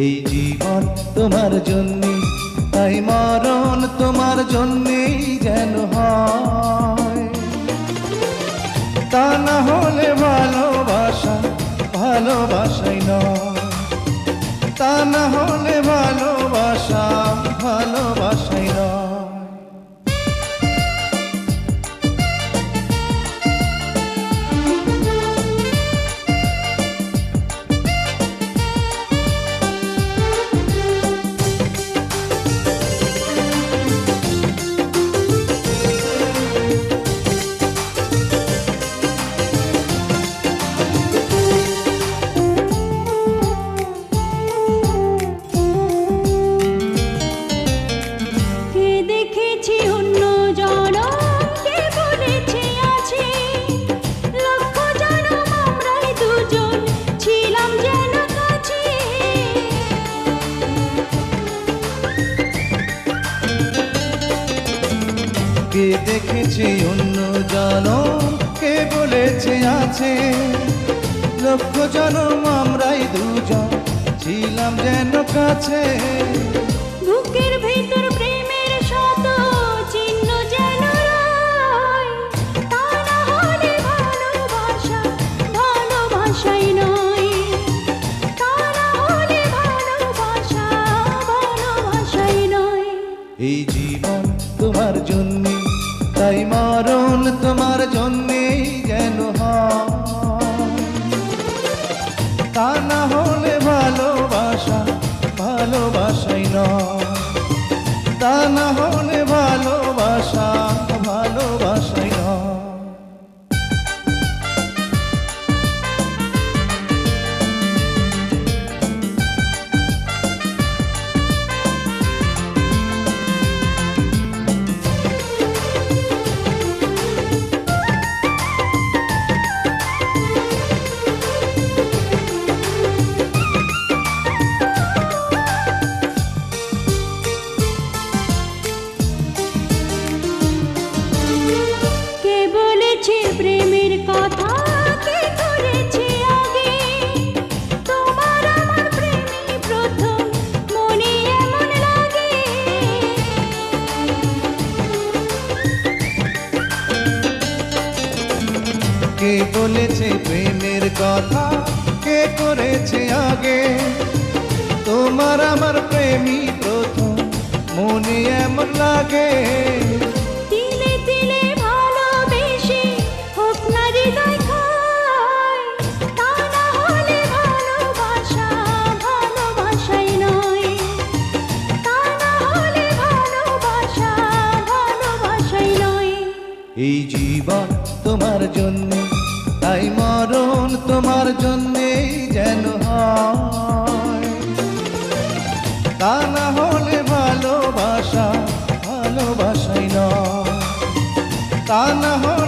এই জীবন তোমার জন্যে, তাই মরণ তোমার জন্যেই যেন হয়। তা না হলে ভালোবাসা ভালোবাসাই নয়, তা না হলে ভালোবাসা ভালোবাসাই নয়। কে দেখেছি অন্য জনম, কে বলেছে আছে লক্ষ জনম আমরাই দুজন ছিলাম যেন কাছে। বুকের ভেতর প্রেমের শত চিহ্ন যেন রয়, তা না হলে ভালোবাসা ভালোবাসাই নয়, তা না হলে ভালোবাসা ভালোবাসাই নয়। এই জীবন তোমার জন্যে, তাই মরণ তোমার জন্যেই যেন হয়। তা না হলে ভালোবাসা ভালোবাসাই নয়, তা না হলে ভালোবাসা ভালোবাসাই নয়। প্রেমের কথা কে করেছে আগে, তোমার আমার প্রেমী প্রথম মনে এমন লাগে। কে বলেছে প্রেমের কথা, কে করেছে আগে, তোমার আমার প্রেমী প্রথম মনে এমন লাগে। এই জীবন তোমার জন্যে, তাই মরণ তোমার জন্যেই যেন হয়। তা না হলে ভালোবাসা ভালোবাসাই নয়, তা না হলে